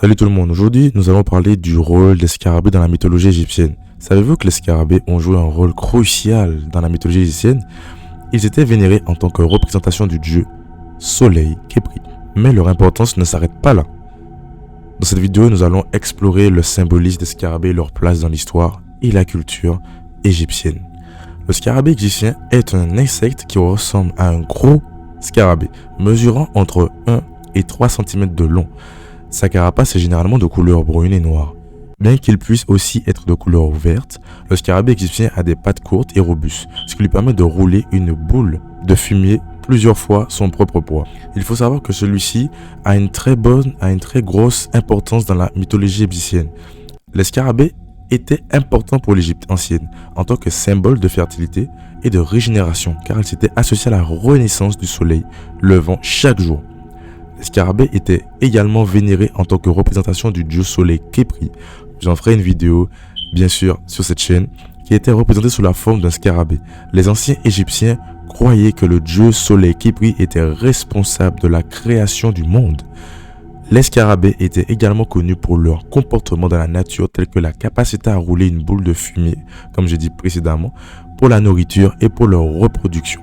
Salut tout le monde, aujourd'hui nous allons parler du rôle des scarabées dans la mythologie égyptienne. Savez-vous que les scarabées ont joué un rôle crucial dans la mythologie égyptienne? Ils étaient vénérés en tant que représentation du dieu Soleil, Khepri. Mais leur importance ne s'arrête pas là. Dans cette vidéo, nous allons explorer le symbolisme des scarabées et leur place dans l'histoire et la culture égyptienne. Le scarabée égyptien est un insecte qui ressemble à un gros scarabée, mesurant entre 1 et 3 cm de long. Sa carapace est généralement de couleur brune et noire. Bien qu'il puisse aussi être de couleur verte, le scarabée égyptien a des pattes courtes et robustes, ce qui lui permet de rouler une boule de fumier plusieurs fois son propre poids. Il faut savoir que celui-ci a une très grosse importance dans la mythologie égyptienne. Les scarabées étaient importants pour l'Égypte ancienne en tant que symbole de fertilité et de régénération, car ils étaient associés à la renaissance du soleil levant chaque jour. Les scarabées étaient également vénérés en tant que représentation du dieu soleil Khepri. J'en ferai une vidéo, bien sûr, sur cette chaîne, qui était représentée sous la forme d'un scarabée. Les anciens Égyptiens croyaient que le dieu soleil Khepri était responsable de la création du monde. Les scarabées étaient également connus pour leur comportement dans la nature, tel que la capacité à rouler une boule de fumée, comme j'ai dit précédemment, pour la nourriture et pour leur reproduction.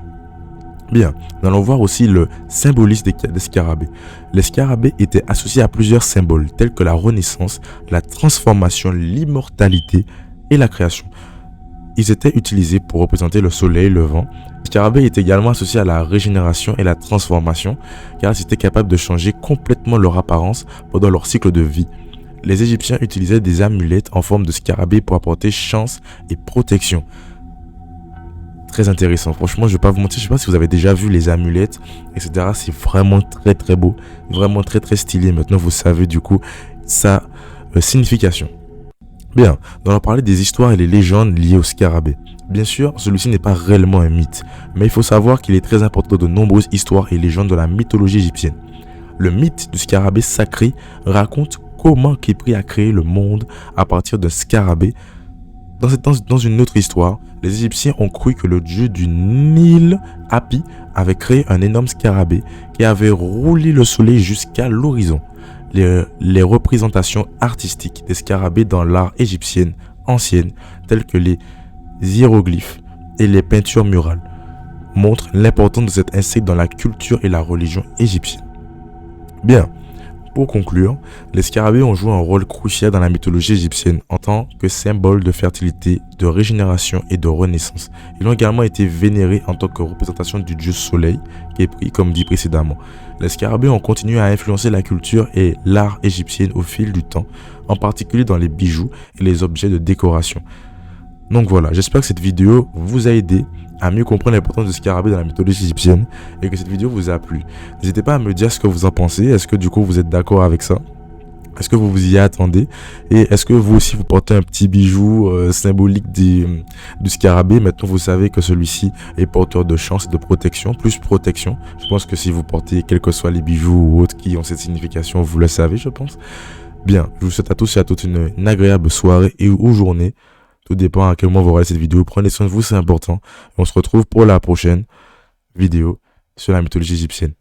Bien, nous allons voir aussi le symbolisme des scarabées. Les scarabées étaient associés à plusieurs symboles tels que la renaissance, la transformation, l'immortalité et la création. Ils étaient utilisés pour représenter le soleil levant. Les scarabées étaient également associés à la régénération et la transformation car ils étaient capables de changer complètement leur apparence pendant leur cycle de vie. Les Égyptiens utilisaient des amulettes en forme de scarabée pour apporter chance et protection. Très intéressant, franchement je vais pas vous mentir, je sais pas si vous avez déjà vu les amulettes etc, c'est vraiment très beau, vraiment très stylé. Maintenant vous savez du coup sa signification. Bien, nous allons parler des histoires et les légendes liées au scarabée. Bien sûr, celui-ci n'est pas réellement un mythe, mais il faut savoir qu'il est très important dans de nombreuses histoires et légendes de la mythologie égyptienne. Le mythe du scarabée sacré raconte comment Khepri a créé le monde à partir d'un scarabée. Dans une autre histoire, les Égyptiens ont cru que le dieu du Nil, Hapi, avait créé un énorme scarabée qui avait roulé le soleil jusqu'à l'horizon. Les représentations artistiques des scarabées dans l'art égyptien ancienne, telles que les hiéroglyphes et les peintures murales, montrent l'importance de cet insecte dans la culture et la religion égyptienne. Bien. Pour conclure, les scarabées ont joué un rôle crucial dans la mythologie égyptienne en tant que symbole de fertilité, de régénération et de renaissance. Ils ont également été vénérés en tant que représentation du dieu soleil, Khepri, comme dit précédemment. Les scarabées ont continué à influencer la culture et l'art égyptien au fil du temps, en particulier dans les bijoux et les objets de décoration. Donc voilà, j'espère que cette vidéo vous a aidé à mieux comprendre l'importance du scarabée dans la mythologie égyptienne et que cette vidéo vous a plu. N'hésitez pas à me dire ce que vous en pensez. Est-ce que du coup vous êtes d'accord avec ça? Est-ce que vous vous y attendez? Et est-ce que vous aussi vous portez un petit bijou symbolique du scarabée? Maintenant vous savez que celui-ci est porteur de chance et de protection, plus protection. Je pense que si vous portez quels que soient les bijoux ou autres qui ont cette signification, vous le savez je pense. Bien, je vous souhaite à tous et à toutes une agréable soirée et ou journée. Tout dépend à quel moment vous regardez cette vidéo. Prenez soin de vous, c'est important. On se retrouve pour la prochaine vidéo sur la mythologie égyptienne.